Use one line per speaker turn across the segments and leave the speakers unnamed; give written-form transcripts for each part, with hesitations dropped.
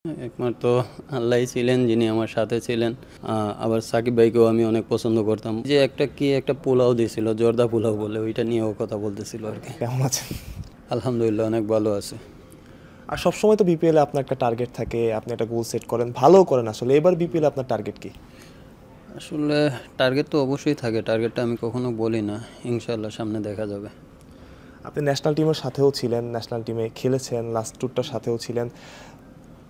একমাত্র আল্লাহই ছিলেন যিনি আমার সাথে ছিলেন। আবার সাকিব ভাইকেও আমি অনেক পছন্দ করতাম। যে একটা পোলাও দিয়েছিল, জর্দা পোলাও বলে, ওইটা নিয়েও কথা বলতেছিল আর কি।
কেমন আছেন?
আলহামদুলিল্লাহ অনেক ভালো আছে।
আর সবসময় তো বিপিএলে আপনার একটা টার্গেট থাকে, আপনি একটা গোল সেট করেন, ভালো করেন। আসলে এবার বিপিএলে আপনার টার্গেট কি?
আসলে টার্গেট তো অবশ্যই থাকে, টার্গেটটা আমি কখনো বলি না। ইনশাল্লাহ সামনে দেখা যাবে।
আপনি ন্যাশনাল টিমের সাথেও ছিলেন, ন্যাশনাল টিমে খেলেছেন, লাস্ট ট্যুরটার সাথেও ছিলেন।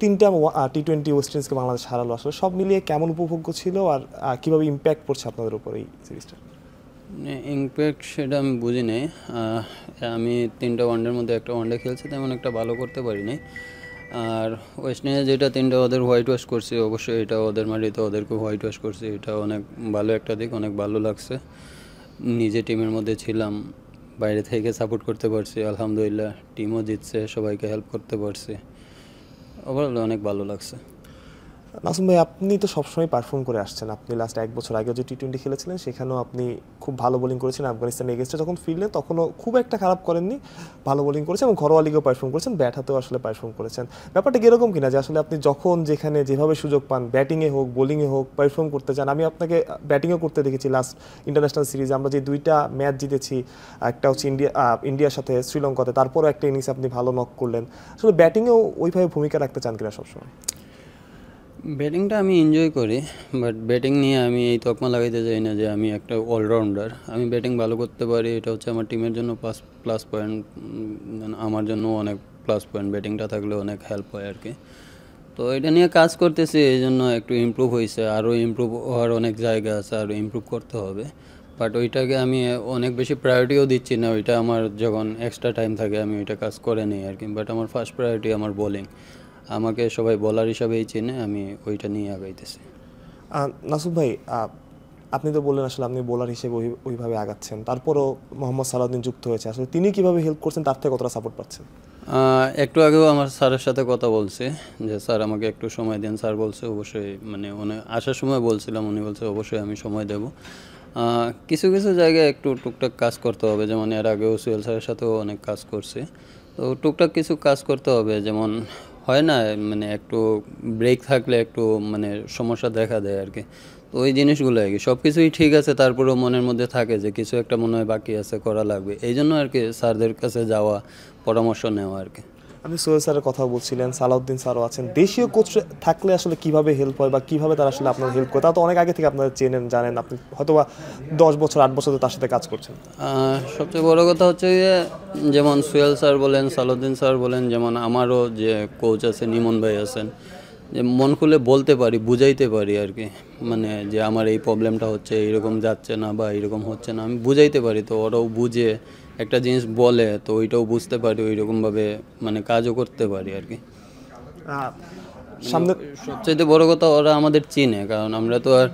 তিনটা টি-20 ওয়েস্ট ইন্ডিজকে বাংলাদেশ হারালো, আসলে সব মিলিয়ে কেমন উপভোগ্য ছিল আর কীভাবে ইম্প্যাক্ট পড়ছে আপনাদের উপর এই সিরিজটা?
ইমপ্যাক্ট সেটা আমি বুঝি নাই। আমি 3টা ওয়ানডের মধ্যে একটা ওয়ানডে খেলছি, তেমন একটা ভালো করতে পারি নাই। আর ওয়েস্ট ইন্ডিজ যেটা 3টা ওদের হোয়াইট ওয়াশ করছে, অবশ্যই এটা ওদের মাটিতে ওদেরকে হোয়াইট ওয়াশ করছে, এটা অনেক ভালো একটা দিক, অনেক ভালো লাগছে। নিজে টিমের মধ্যে ছিলাম, বাইরে থেকে সাপোর্ট করতে পারছি, আলহামদুলিল্লাহ টিমও জিতছে, সবাইকে হেল্প করতে পারছি, ওভারঅল অনেক ভালো লাগছে।
নাসুম ভাই, আপনি তো সবসময় পারফর্ম করে আসছেন। আপনি লাস্ট 1 বছর আগেও যে টি-20 খেলেছিলেন, সেখানেও আপনি খুব ভালো বোলিং করেছেন। আফগানিস্তানের এগেনস্টে যখন ফিরলেন তখনও খুব একটা খারাপ করেননি, ভালো বোলিং করেছেন এবং ঘরোয়া লিগেও পারফর্ম করেছেন, ব্যাট হাতেও আসলে পারফর্ম করেছেন। ব্যাপারটা কীরকম কিনা যে আসলে আপনি যখন যেখানে যেভাবে সুযোগ পান, ব্যাটিংয়ে হোক বোলিংয়ে হোক, পারফর্ম করতে চান। আমি আপনাকে ব্যাটিংও করতে দেখেছি লাস্ট ইন্টারন্যাশনাল সিরিজে। আমরা যে 2টা ম্যাচ জিতেছি, একটা হচ্ছে ইন্ডিয়ার সাথে শ্রীলঙ্কাতে, তারপরও একটা ইনিংস আপনি ভালো নক করলেন। আসলে ব্যাটিংয়েও ওইভাবে ভূমিকা রাখতে চান কিনা সবসময়?
ব্যাটিংটা আমি এনজয় করি, বাট ব্যাটিং নিয়ে আমি এই তকমা লাগাইতে চাই না যে আমি একটা অলরাউন্ডার। আমি ব্যাটিং ভালো করতে পারি, এটা হচ্ছে আমার টিমের জন্য প্লাস পয়েন্ট, আমার জন্য অনেক প্লাস পয়েন্ট। ব্যাটিংটা থাকলে অনেক হেল্প হয় আর কি। তো এটা নিয়ে কাজ করতেছি, এই জন্য একটু ইমপ্রুভ হয়েছে, আরও ইমপ্রুভ হওয়ার অনেক জায়গা আছে, আরও ইমপ্রুভ করতে হবে। বাট ওইটাকে আমি অনেক বেশি প্রায়োরিটিও দিচ্ছি না। ওইটা আমার যখন এক্সট্রা টাইম থাকে আমি ওইটা কাজ করে নিই আর কি। বাট আমার ফার্স্ট প্রায়োরিটি আমার বোলিং, আমাকে সবাই বোলার হিসাবেই চেনে, আমি ওইটা নিয়ে আগাইতেছি।
নাসুম ভাই, আপনি তো বললেন আসলে আপনি বোলার হিসেবে ওইভাবে আগাচ্ছেন, তারপরও মোহাম্মদ সালাউদ্দিন যুক্ত হয়েছে। আসলে তিনি কিভাবে হেল্প করছেন, তার থেকে কতটা সাপোর্ট পাচ্ছেন?
একটু আগেও আমার স্যারের সাথে কথা বলছে যে স্যার আমাকে একটু সময় দেন। স্যার বলছে অবশ্যই, মানে উনি আসার সময় বলছিলাম, উনি বলছে অবশ্যই আমি সময় দেব। কিছু কিছু জায়গায় একটু টুকটাক কাজ করতে হবে, যেমন এর আগেও সুহেল স্যারের সাথেও অনেক কাজ করছে। তো টুকটাক কিছু কাজ করতে হবে, যেমন হয় না, মানে একটু ব্রেক থাকলে একটু মানে সমস্যা দেখা দেয় আর কি। তো ওই জিনিসগুলো আর কি, সব কিছুই ঠিক আছে, তারপরেও মনের মধ্যে থাকে যে কিছু একটা মনে হয় বাকি আছে, করা লাগবে। এই জন্য আর কি স্যারদের কাছে যাওয়া, পরামর্শ নেওয়া আর কি।
আপনি সোহেল স্যারের কথা বলছিলেন, সালাউদ্দিন স্যারও আছেন। দেশীয় কোচ থাকলে আসলে কিভাবে হেল্প হয় বা কিভাবে তারা আসলে আপনার হেল্প করে? তারা তো অনেক আগে থেকে আপনারা চেনেন, জানেন। আপনি হয়তোবা 10 বছর 8 বছর তার সাথে কাজ করছেন।
সবচেয়ে বড় কথা হচ্ছে যে, যেমন সুহেল স্যার বলেন, সালাউদ্দিন স্যার বলেন, যেমন আমারও যে কোচ আছে নিমন ভাই আছেন, যে মন খুলে বলতে পারি, বুঝাইতে পারি আর কি। মানে যে আমার এই প্রবলেমটা হচ্ছে, এইরকম যাচ্ছে না বা এইরকম হচ্ছে না, আমি বুঝাইতে পারি। তো ওরাও বুঝে একটা জিনিস বলে, তো ওইটাও বুঝতে পারি, ওইরকমভাবে মানে কাজও করতে পারি আর কি।
সামনে
সবচাইতে বড় কথা, ওরা আমাদের চিনে, কারণ আমরা তো আর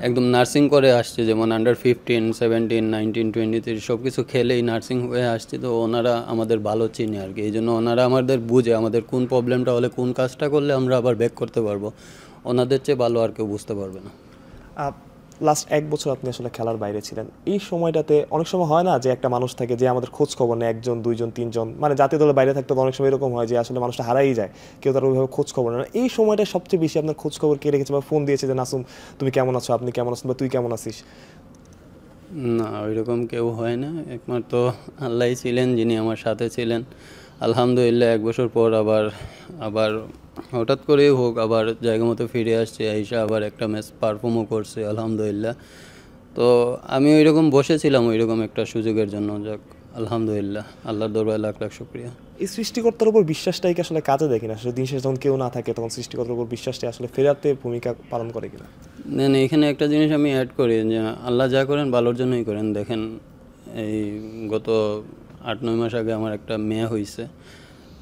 একদম নার্সিং করে আসছি, যেমন আন্ডার 15, 17, 19, 23 সব কিছু খেলেই নার্সিং হয়ে আসছি। তো ওনারা আমাদের ভালো চিনে আর কি, এই জন্য ওনারা আমাদের বুঝে আমাদের কোন প্রবলেমটা হলে কোন কাজটা করলে আমরা আবার ব্যাক করতে পারবো। ওনাদের চেয়ে ভালো আর কেউ বুঝতে পারবে না।
লাস্ট 1 বছর আপনি আসলে খেলার বাইরে ছিলেন। এই সময়টাতে অনেক সময় হয় না যে একটা মানুষ থাকে যে আমাদের খোঁজ খবর নেয়, 1জন 2জন 3জন, মানে জাতীয় দলের বাইরে থাকতে অনেক সময় এরকম হয় যে আসলে মানুষটা হারাই যায়, কেউ তার ওইভাবে খোঁজ খবর নেয় না। এই সময়টা সবচেয়ে বেশি আপনার খোঁজ খবর কে রেখেছে বা ফোন দিয়েছে যে নাসুম তুমি কেমন আছো, আপনি কেমন আছেন বা তুই কেমন আছিস?
না, ওইরকম কেউ হয় না। একমাত্র আল্লাহই ছিলেন যিনি আমার সাথে ছিলেন। আলহামদুলিল্লাহ 1 বছর পর আবার আবার হঠাৎ করেই হোক আবার জায়গা মতো ফিরে আসছে, আইসা আবার একটা ম্যাচ পারফর্মও করছে আলহামদুলিল্লাহ। তো আমি ওইরকম বসেছিলাম ওইরকম একটা সুযোগের জন্য। যাক, আলহামদুলিল্লাহ, আল্লাহর দরবারে লাখ লাখ শুকরিয়া।
এই সৃষ্টিকর্তার উপর বিশ্বাসটাই কি আসলে কাজে দেয় কিনা? আসলে দিন শেষে যখন কেউ না থাকে তখন সৃষ্টিকর্তার উপর বিশ্বাসটাই আসলে ফেরাতে ভূমিকা পালন করে কিনা?
না না, এখানে একটা জিনিস আমি অ্যাড করি যে আল্লাহ যা করেন ভালোর জন্যই করেন। দেখেন, এই গত 8-9 মাস আগে আমার একটা মেয়ে হয়েছে।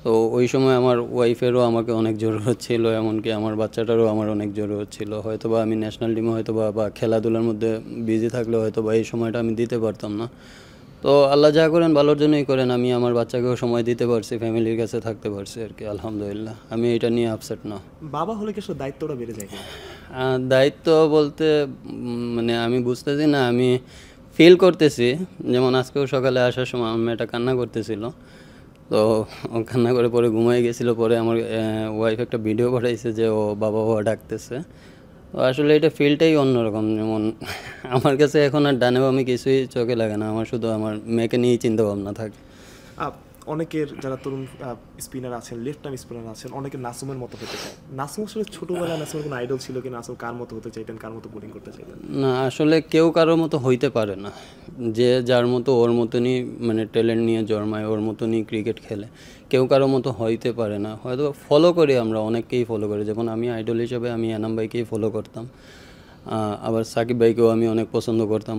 তো ওই সময় আমার ওয়াইফেরও আমাকে অনেক জরুরত ছিল, এমনকি আমার বাচ্চাটারও আমার অনেক জরুরত ছিল। হয়তোবা আমি ন্যাশনাল টিমে হয়তোবা বা খেলাধুলার মধ্যে বিজি থাকলে হয়তোবা এই সময়টা আমি দিতে পারতাম না। তো আল্লাহ যা করেন ভালোর জন্যই করেন। আমি আমার বাচ্চাকেও সময় দিতে পারছি, ফ্যামিলির কাছে থাকতে পারছি আর কি, আলহামদুলিল্লাহ। আমি এটা নিয়ে আপসেট না।
বাবা হলে কি আসলে দায়িত্বটা বেড়ে যায় কিনা?
দায়িত্ব বলতে মানে আমি বুঝতেছি না, আমি ফিল করতেছি। যেমন আজকেও সকালে আসার সময় আমার মেয়েটা কান্না করতেছিল। তো ও কান্না করে পরে ঘুমাই গেছিলো। পরে আমার ওয়াইফ একটা ভিডিও পাঠাইছে যে ও বাবা বাবা ডাকতেছে। তো আসলে এটা ফিলটাই অন্যরকম। যেমন আমার কাছে এখন আর ডানে বামে কিছুই চোখে লাগে না, আমার শুধু আমার মেয়েকে নিয়েই চিন্তা ভাবনা থাকে।
অনেকের যারা তরুণ স্পিনার আছেন, লেফট আর্ম স্পিনার আছেন, অনেকে নাসুমের মতো হতে চায়। নাসুম আসলে ছোটবেলায় নাসুমের কোনো আইডল ছিল কি? নাসুম কার মতো হতে চাইতেন, কার মতো বোলিং করতে চাইতেন?
না, আসলে কেউ কারোর মতো হইতে পারে না। যে যার মতো ওর মতনই মানে ট্যালেন্ট নিয়ে জন্মায়, ওর মতনই ক্রিকেট খেলে। কেউ কারোর মতো হইতে পারে না। হয়তো ফলো করি আমরা, অনেককেই ফলো করি। যেমন আমি আইডল হিসেবে আমি এনাম ভাইকেই ফলো করতাম। আবার সাকিব ভাইকেও আমি অনেক পছন্দ করতাম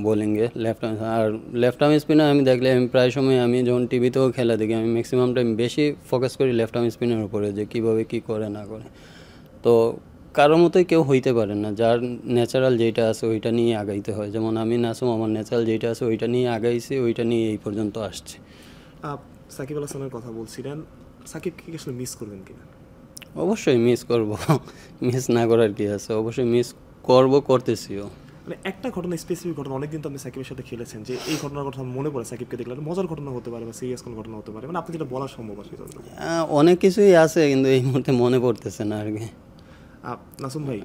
বোলিংয়ে, লেফট আর্ম। আর লেফট আর্ম স্পিনার আমি দেখলে আমি প্রায় সময়, আমি যখন টিভিতেও খেলা দেখি, আমি ম্যাক্সিমাম টাইম বেশি ফোকাস করি লেফট আর্ম স্পিনের উপরে, যে কীভাবে কী করে না করে। তো কারোর মতোই কেউ হইতে পারে না। যার ন্যাচারাল যেটা আছে ওইটা নিয়ে আগাইতে হয়। যেমন আমি নাসুম, আমার ন্যাচারাল যেটা আছে ওইটা নিয়ে আগাইছি, ওইটা নিয়ে এই পর্যন্ত আসছে।
সাকিব আল হাসানের কথা বলছিলেন, সাকিবকে কি আসলে মিস করবেন কিনা?
অবশ্যই মিস করব, মিস না করার কি আছে, অবশ্যই মিস করব, করতেছিও।
মানে একটা ঘটনা, স্পেসিফিক ঘটনা, অনেকদিন তো আপনি সাকিবের সাথে খেলেছেন, যে এই ঘটনার কথা মনে পড়ে সাকিবকে দেখলে? মজার ঘটনা হতে পারে বা সিরিয়াস কোনো ঘটনা হতে পারে, মানে আপনি যেটা বলা সম্ভব আছে।
অনেক কিছুই আছে কিন্তু এই মুহূর্তে মনে পড়তেছে না আর কি।
নাসুম ভাই,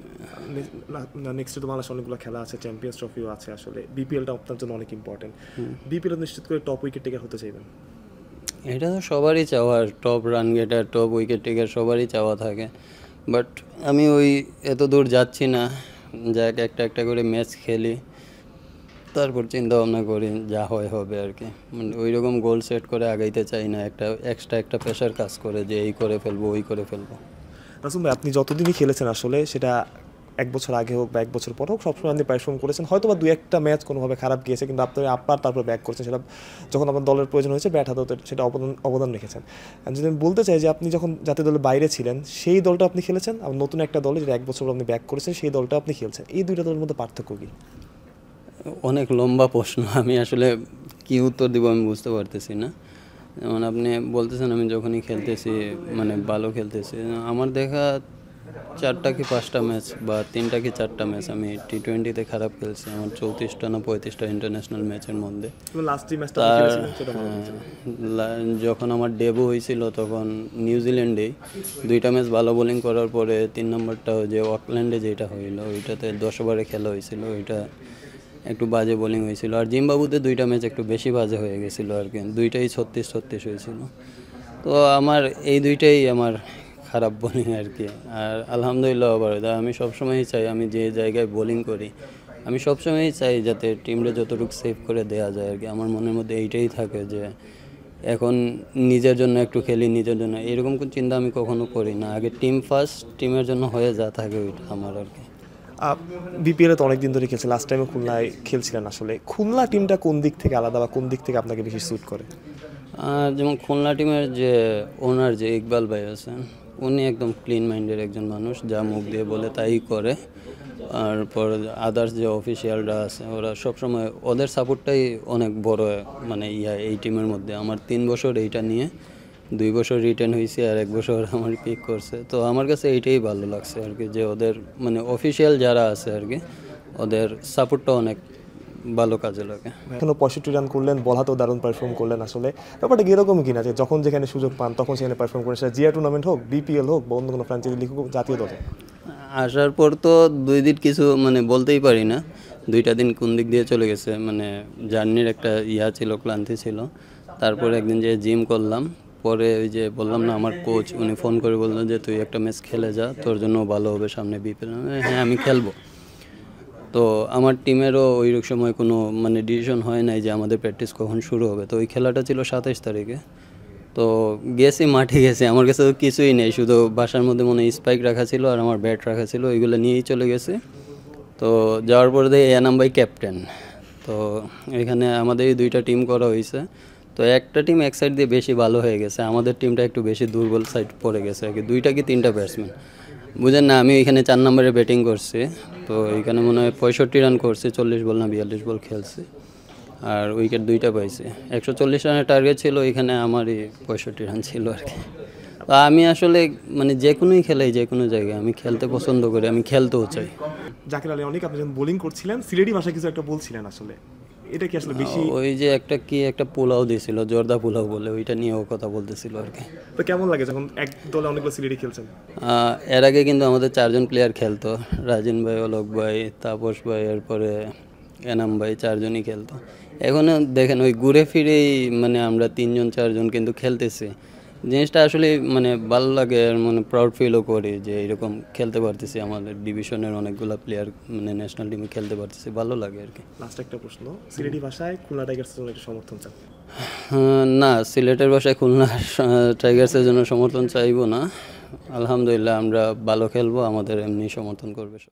নেক্সটে তো বাংলাদেশ অনেকগুলো খেলা আছে, চ্যাম্পিয়ন্স ট্রফিও আছে। আসলে বিপিএলটা আপনার জন্য অনেক ইম্পর্টেন্ট। বিপিএল নিশ্চিত করে টপ উইকেট টেকার হতে চাইবেন?
এটা তো সবারই চাওয়া, top run গেটার, top wicket taker সবারই চাওয়া থাকে। বাট আমি ওই এত দূর যাচ্ছি না, যাক একটা একটা করে ম্যাচ খেলি, তারপর চিন্তা ভাবনা করি, যা হয় হবে আর কি। মানে ওই রকম গোল সেট করে আগাইতে চাই না, একটা এক্সট্রা একটা প্রেশার কাজ করে যে এই করে ফেলবো, ওই করে ফেলবো।
নাসুম ভাই, আপনি যতদিনই খেলেছেন আসলে, সেটা 1 বছর আগে হোক বা 1 বছর পর হোক, সবসময় আপনি পারফর্ম করেছেন। হয়তো বা 2-1টা ম্যাচ কোনোভাবে খারাপ গিয়েছে, কিন্তু আপনি আবার তারপর ব্যাক করেছেন। সেটা যখন আপনার দলের প্রয়োজন হয়েছে ব্যাট হাতে, সেটা অবদান রেখেছেন। আর যদি আমি বলতে চাই যে আপনি যখন জাতীয় দলের বাইরে ছিলেন, সেই দলটা আপনি খেলেছেন, আর নতুন একটা দলে যেটা 1 বছর আপনি ব্যাক করেছেন, সেই দলটা আপনি খেলছেন, এই দুইটা দলের মধ্যে পার্থক্য কি?
অনেক লম্বা প্রশ্ন, আমি আসলে কি উত্তর দিব আমি বুঝতে পারতেছি না। যেমন আপনি বলতেছেন আমি যখনই খেলতেছি, মানে ভালো খেলতেছি, আমার দেখা 4টা কি 5টা ম্যাচ বা 3টা কি 4টা ম্যাচ আমি টি-20তে খারাপ খেলছি, আমার 34টা না 35টা ইন্টারন্যাশনাল ম্যাচের মধ্যে।
লাস্ট যে ম্যাচটা
তার
খেলেছিলেন সেটা ভালো হয়েছিল।
যখন আমার ডেবু হয়েছিল তখন নিউজিল্যান্ডেই 2টা ম্যাচ ভালো বোলিং করার পরে 3 নম্বরটা যে অকল্যান্ডে যেটা হইলো, ওইটাতে 10 ওভারে খেলা হয়েছিল, ওইটা একটু বাজে বোলিং হয়েছিল। আর জিম্বাবুতে 2টা ম্যাচ একটু বেশি বাজে হয়ে গেছিলো আর কি, 2টাই 36-36 হয়েছিল। তো আমার এই 2টাই আমার খারাপ বোলিং আর কি। আর আলহামদুলিল্লাহ আবার আমি সবসময়ই চাই, আমি যে জায়গায় বোলিং করি আমি সবসময়ই চাই যাতে টিমটা যতটুকু সেভ করে দেওয়া যায় আর কি। আমার মনের মধ্যে এইটাই থাকে যে এখন নিজের জন্য একটু খেলি, নিজের জন্য, এরকম কোনো চিন্তা আমি কখনো করি না। আগে টিম ফার্স্ট, টিমের জন্য হয়ে যা থাকে ওইটা আমার আর কি।
বিপিএলে তো অনেকদিন ধরে খেলছে, লাস্ট টাইমে খুলনায় খেলছিলেন। আসলে খুলনা টিমটা কোন দিক থেকে আলাদা বা কোন দিক থেকে আপনাকে বেশি স্যুট করে?
যেমন খুলনা টিমের যে ওনার যে ইকবাল ভাই আছেন, উনি একদম ক্লিন মাইন্ডের একজন মানুষ, যা মুখ দিয়ে বলে তাই করে। আর পর আদার্স যে অফিসিয়ালরা আছে ওরা সবসময়, ওদের সাপোর্টটাই অনেক বড় মানে এই টিমের মধ্যে। আমার 3 বছর এইটা নিয়ে 2 বছর রিটার্ন হয়েছে আর 1 বছর আমার পিক করছে। তো আমার কাছে এইটাই ভালো লাগছে আর কি, যে ওদের মানে অফিসিয়াল যারা আছে আর কি, ওদের সাপোর্টটা অনেক ভালো কাজে লাগে।
এখনো 65 রান করলেন, বল হাতেও দারুণ পারফর্ম করলেন। আসলে ব্যাপারটা এরকম কিনা যে যখন যেখানে সুযোগ পান তখন সেখানে পারফর্ম করেন, সেটা জিয়া টুর্নামেন্ট হোক, বিপিএল হোক বা অন্য কোনো ফ্র্যাঞ্চাইজি লিগ হোক, জাতীয় দলে?
আসার পর তো 2 দিন কিছু মানে বলতেই পারি না, 2টা দিন কোন দিক দিয়ে চলে গেছে, মানে জার্নির একটা ছিল, ক্লান্তি ছিল। তারপরে একদিন যে জিম করলাম, পরে ওই যে বললাম না আমার কোচ, উনি ফোন করে বললেন যে তুই একটা ম্যাচ খেলে যা, তোর জন্য ভালো হবে সামনে বিপিএল। হ্যাঁ আমি খেলবো। তো আমার টিমেরও ওই সময় কোনো মানে ডিসিশন হয় নাই যে আমাদের প্র্যাকটিস কখন শুরু হবে। তো ওই খেলাটা ছিল 27 তারিখে। তো গেছি, মাঠে গেছি, আমার কাছে তো কিছুই নেই, শুধু বাসার মধ্যে মনে স্পাইক রাখা ছিল আর আমার ব্যাট রাখা ছিল, ওইগুলো নিয়েই চলে গেছে। তো যাওয়ার পরে দেখি এনাম ভাই ক্যাপ্টেন। তো এখানে আমাদের এই 2টা টিম করা হয়েছে। তো একটা টিম এক সাইড দিয়ে বেশি ভালো হয়ে গেছে, আমাদের টিমটা একটু বেশি দুর্বল সাইড পড়ে গেছে আর কি। 2টা কি 3টা ব্যাটসম্যান, বুঝেন না, আমি এখানে 4 নম্বরে ব্যাটিং করছি। তো এখানে মনে হয় 65 রান করছি, 40 বল না 42 বল খেলছি, আর উইকেট 2টা পাইছি। 140 রানের টার্গেট ছিল, এখানে আমারই 65 রান ছিল আর কি। তো আমি আসলে মানে যে কোনোই খেলাই, যে কোনো জায়গায় আমি খেলতে পছন্দ করি, আমি খেলতেও চাই।
জাকির আলী অনেক, আপনি যখন বোলিং করছিলেন সিলেটি ভাষায় কিছু একটা বলছিলেন, আসলে এটা কি আসলে বেশি?
ওই যে একটা পোলাও দিয়েছিল, জর্দা পোলাও বলে, ওইটা নিয়েও কথা বলতেছিল আর কি।
তো কেমন লাগে যখন এক দলে অনেকগুলো সিলেটি খেলছেন?
এর আগে কিন্তু আমাদের 4জন প্লেয়ার খেলতো, রাজিন ভাই, অলোক ভাই, তাপস ভাই, এরপরে এনাম ভাই, 4জনই খেলতো। এখন দেখেন ওই ঘুরে ফিরেই মানে আমরা 3জন 4জন কিন্তু খেলতেছি। জিনিসটা আসলে মানে ভালো লাগে, আর মানে প্রাউড ফিলও করি যে এরকম খেলতে পারতেছি, আমাদের ডিভিশনের অনেকগুলো প্লেয়ার মানে ন্যাশনাল টিমে খেলতে পারতেছি, ভালো লাগে আর কি।
লাস্ট একটা প্রশ্ন, সিলেটি ভাষায় খুলনা টাইগার্সের জন্য একটু সমর্থন চান?
না, সিলেটের ভাষায় খুলনা টাইগার্সের জন্য সমর্থন চাইবো না। আলহামদুলিল্লাহ, আমরা ভালো খেলবো, আমাদের এমনি সমর্থন করবে সব।